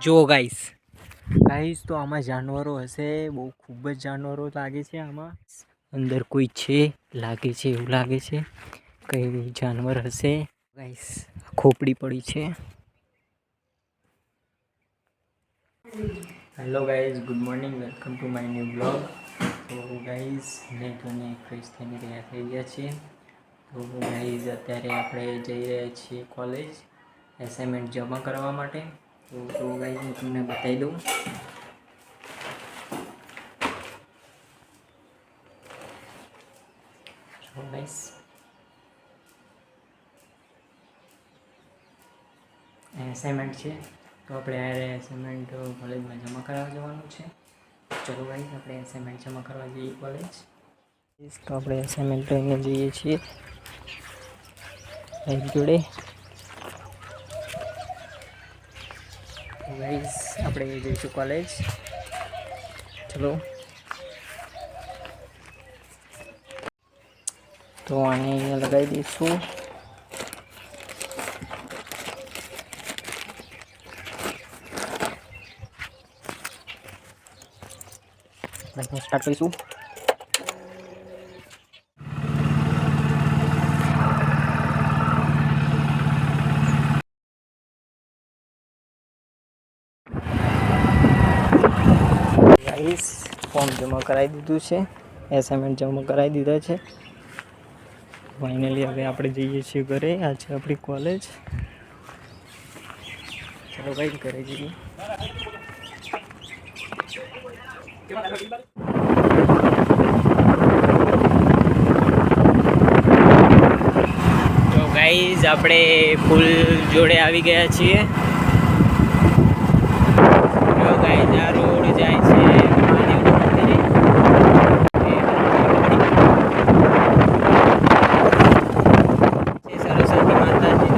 જો ગાઈસ તો આમાં જાનવરો હશે, બહુ ખૂબ જ જાનવરો લાગે છે. આમાં અંદર કોઈ છે લાગે છે, એવું લાગે છે કઈ જાનવર હશે. ગાઈસ ખોપડી પડી છે. Hello guys, good morning, welcome to my new blog. તો ગાઈઝ નેટને ફ્રેશ થઈને તૈયાર થઈ ગયા છીએ. તો ગાઈઝ અત્યારે આપણે જઈ રહ્યા છીએ કોલેજ એસાઇનમેન્ટ જમા કરવા માટે. તો ગાઈઝ હું તમને બતાવી દઉં. તો ગાઈઝ એસાઇનમેન્ટ છે, તો આપણે આ એસાઇનમેન્ટ કોલેજમાં જમા કરાવવા જવાનું છે. ચલો ગાઈઝ આપણે એસાઇનમેન્ટ જમા કરવા જઈએ કોલેજ. તો આપણે એસાઇનમેન્ટ લઈને જઈએ છીએ એક જોડે. ગાઈઝ આપણે જઈશું કોલેજ. ચલો તો આને અહીંયા લગાવી દઈશું. સ્ટાર્ટ કરીશું. ગાઈસ ફોર્મ જમા કરાવી દીધું છે, એસાઇનમેન્ટ જમા કરાવી દીધા છે. ફાઇનલી હવે આપણે જઈએ છીએ ઘરે. આ છે આપણી કોલેજ. ચલો ભાઈ ઘરે જઈએ. તો ગાઈઝ આપણે પુલ જોડે આવી ગયા છીએ. તો ગાઈઝ આ રોડ જાય છે મહાદેવના મંદિરે. સરસ્વતી માતાજી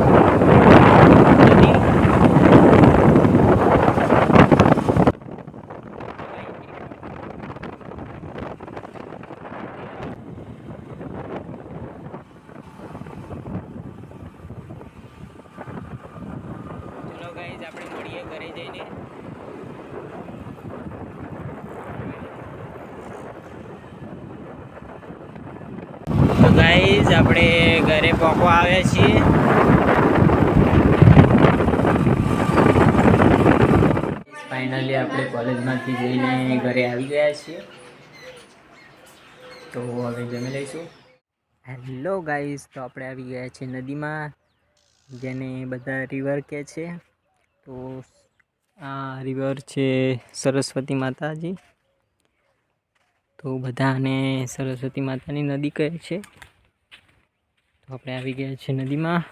આપણે મળીએ ઘરે જઈને. તો ગાઈઝ આપણે ઘરે પહોંચવા આવ્યા છીએ. ફાઇનલી આપણે કોલેજમાંથી જઈને ઘરે આવી ગયા છીએ. તો હવે જમી લઈશું. હેલો ગાઈઝ, તો આપણે આવી ગયા છીએ નદીમાં, જેને બધા રિવર કહે છે. તો આ રિવર છે સરસ્વતી માતાજી. તો બધાને સરસ્વતી માતાની નદી કહે છે. તો આપણે આવી ગયા છીએ નદીમાં.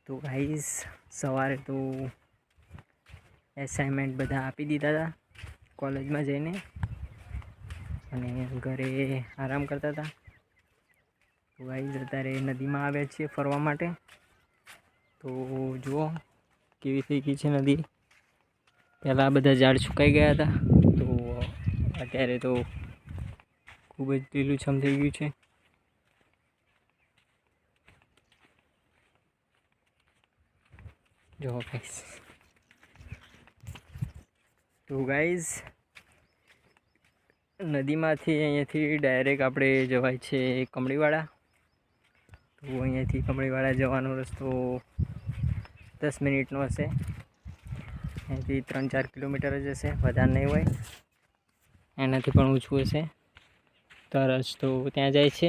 તો ગાઈઝ સવારે તો એસાઇનમેન્ટ બધા આપી દીધા હતા કોલેજમાં જઈને, અને ઘરે આરામ કરતા હતા. તો ગાઈઝ અત્યારે નદીમાં આવ્યા છીએ ફરવા માટે. તો જુઓ કેવી થઈ ગઈ છે નદી. પહેલાં બધા ઝાડ સુકાઈ ગયા હતા, તો અત્યારે તો ખૂબ જ લીલુંછમ થઈ ગયું છે. જો ગાઈઝ, તો ગાઈઝ નદીમાંથી અહીંયાથી ડાયરેક્ટ આપણે જવાય છે કમળીવાળા. તો અહીંયાથી કમળીવાળા જવાનો રસ્તો 10 મિનિટનો હશે. અહીંયાથી 3-4 કિલોમીટર જ હશે, વધારે નહીં હોય. એનાથી પણ ઓછું હશે. તો રસ્તો ત્યાં જાય છે.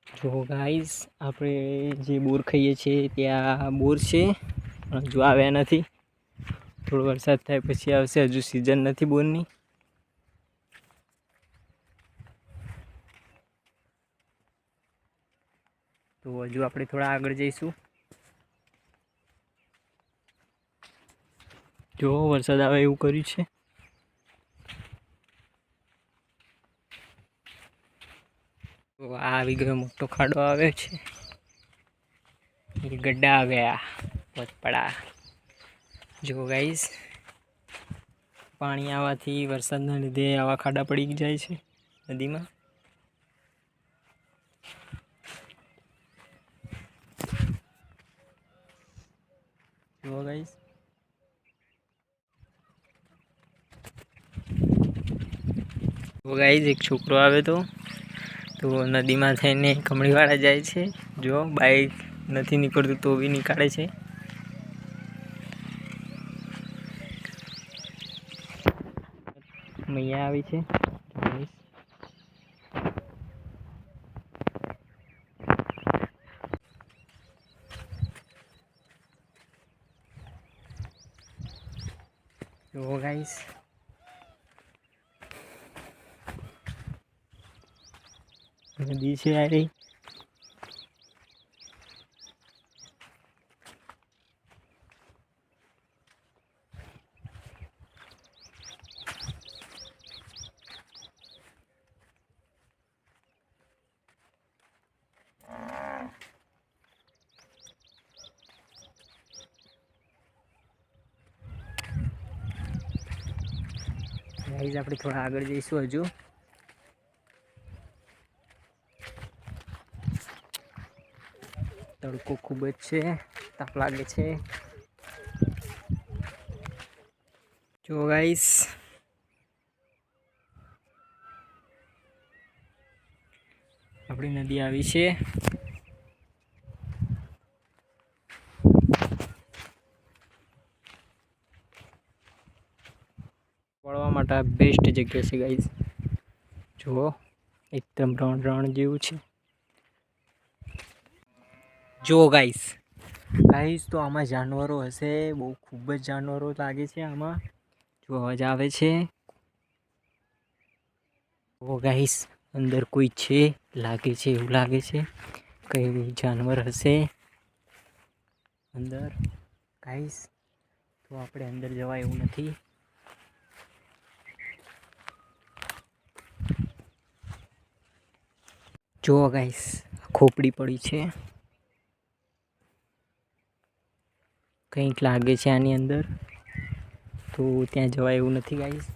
જો ગાઈઝ આપણે જે બોર ખાઈએ છીએ ત્યાં બોર છે, હજુ આવ્યા નથી. થોડો વરસાદ થાય પછી આવશે, હજુ સિઝન નથી બોરની. તો હજુ આપણે થોડા આગળ જઈશું. જો વરસાદ આવે એવું કર્યું છે. તો આ આવી ગયો મોટો ખાડો આવ્યો છે. ये गड्ढा आ गया बहुत बड़ा. જો ગાઈઝ પાણી આવવાથી વરસાદના લીધે આવા ખાડા પડી જાય છે નદીમાં. જો ગાઈઝ ગાઈઝ એક છોકરો આવે તો નદીમાં થઈને કમળીવાળા જાય છે. જો બાઈક નથી નીકળતું તો બી નીકાળે છે. મૈયા આવી છે. જો ગાઈઝ નદી છે આ રહી. ગાઈઝ આપણે થોડા આગળ જઈશું હજુ. તડકો ખૂબ જ છે, તાપ લાગે છે. જો ગાઈઝ આપણી નદી આવી છે. પડવા માટે બેસ્ટ જગ્યા છે ગાઈઝ. જુઓ એકદમ રણ જેવું છે. જો ગાઈઝ તો આમાં જાનવરો હશે, બહુ ખૂબ જ જાનવરો લાગે છે આમાં. જો અવાજ આવે છે. ઓ ગાઈઝ અંદર કોઈ છે લાગે છે, એવું લાગે છે કઈ જાનવર હશે અંદર. ગાઈઝ તો આપણે અંદર જવાય એવું નથી. જો ગાઈઝ ખોપડી પડી છે, કંઈક લાગે છે આની અંદર, તો ત્યાં જવાય એવું નથી ગાઈઝ.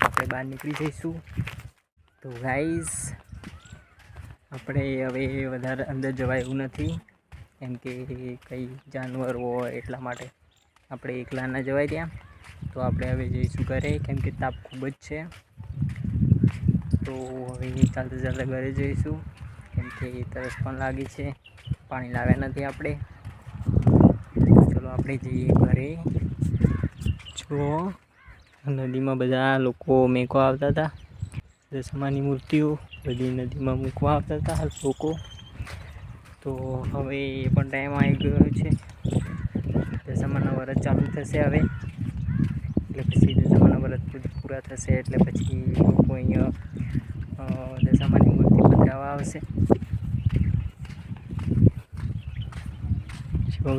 આપણે બહાર નીકળી જઈશું. તો ગાઈઝ આપણે હવે વધારે અંદર જવાય એવું નથી, કેમ કે કંઈ જાનવર હોય એટલા માટે આપણે એકલા ના જવાય ત્યાં. તો આપણે હવે જઈશું ઘરે, કેમ કે તાપ ખૂબ જ છે. તો હવે ચાલતા ઘરે જઈશું, કેમ કે તરસ પણ લાગી છે. પાણી લાવ્યા નથી આપણે. ચલો આપણે જઈએ ઘરે. જો નદીમાં બધા લોકો મેકવા આવતા હતા. દશામાની મૂર્તિઓ બધી નદીમાં મૂકવા આવતા હતા લોકો. તો હવે એ પણ ટાઈમ આવી ગયો છે. દશામાના વ્રત ચાલુ થશે હવે, એટલે પછી દશામાના વ્રત પૂરા થશે એટલે પછી લોકો અહીંયા દશામાની મૂર્તિ પધરાવવા આવશે. ચલો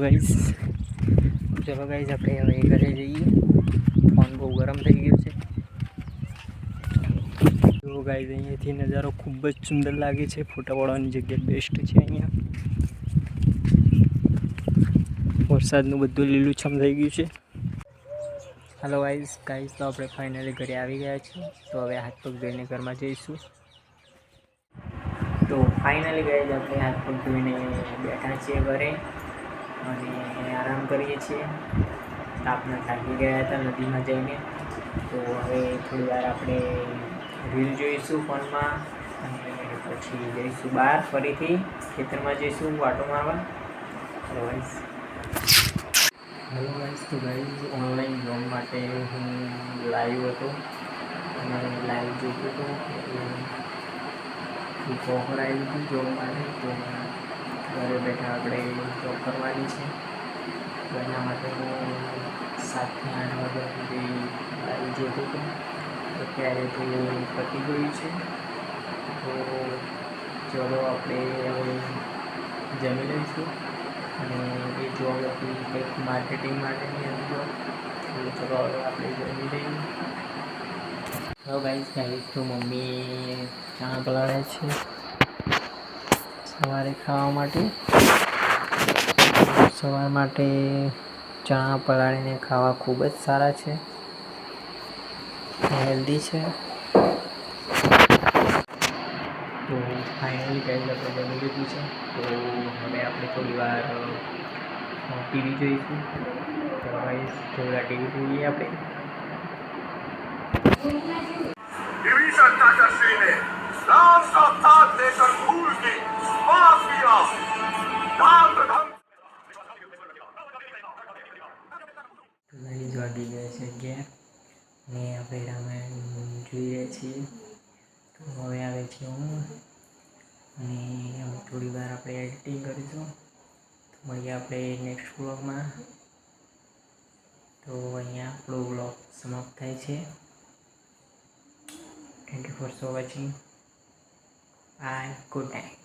ગાઈઝ આપણે હવે ઘરે જઈએ. ફોન બહુ ગરમ થઈ ગયો છે. તો ગાઈઝ અહીંયાથી નજારો ખૂબ જ સુંદર લાગે છે. ફોટા પાડવાની જગ્યા બેસ્ટ છે અહીંયા. વરસાદનું બધું લીલુંછમ થઈ ગયું છે. હાલો ગાઈઝ તો આપણે ફાઇનલી ઘરે આવી ગયા છીએ. તો હવે હાથ પગ ધોઈને ઘરમાં જઈશું. તો ફાઇનલી ગાઈઝ આપણે હાથ પગ ધોઈને બેઠા છીએ ઘરે અને આરામ કરીએ છીએ. તાપના થાકી ગયા હતા નદીમાં જઈને. તો હવે થોડી વાર આપણે રીલ જોઈશું ફોનમાં અને પછી જઈશું બહાર, ફરીથી ખેતરમાં જઈશું વાટો મારવા. હેલો ગાઈઝ તો ગાઈઝ ઓનલાઈન જોબ માટે હું લાઈવ હતો અને લાઈવ જોતો હતો. ઓફર આવી હતી જોબ માટે, તો ઘરે બેઠા આપણે જોબ કરવાની છે. તો એના માટે હું 7 થી 8 વાગ્યા સુધી લાઈવ જોતો હતો. અત્યારે તો પતી ગયું છે. તો ચલો આપણે હવે જમી લઈશું. અને એ જોબ હતી કંઈક માર્કેટિંગ માટેની હતી જોબ. તો ચલો હવે આપણે જમી લઈએ. તો ગાઈઝ તો મમ્મી ચણા પલાળે છે સવારે ખાવા માટે. સવાર માટે ચણા પલાળીને ખાવા ખૂબ જ સારા છે, હેલ્ધી છે. તો ફાઇનલી ગાઈઝ આપણે જમી લીધું છે. તો હવે આપણે થોડી વાર ટીવી જોઈશું. તો ગાઈઝ થોડી વાર ટીવી જોઈએ આપણે. विभीषण चाचाश्री ने राम का साथ लेकर भूल की माफ किया राम प्रथम ગાઈઝ વાગી ગયા છે 11 ને આપણે રામાયણ જોઈ રહ્યા છીએ. તો હવે આવે છે હું અને થોડી વાર આપણે એડિટિંગ કરીશું. તો મળીએ આપણે નેક્સ્ટ વ્લોગમાં. તો અહીંયા આપણો વ્લોગ સમાપ્ત થાય છે. Thank you for watching. Bye. Good night.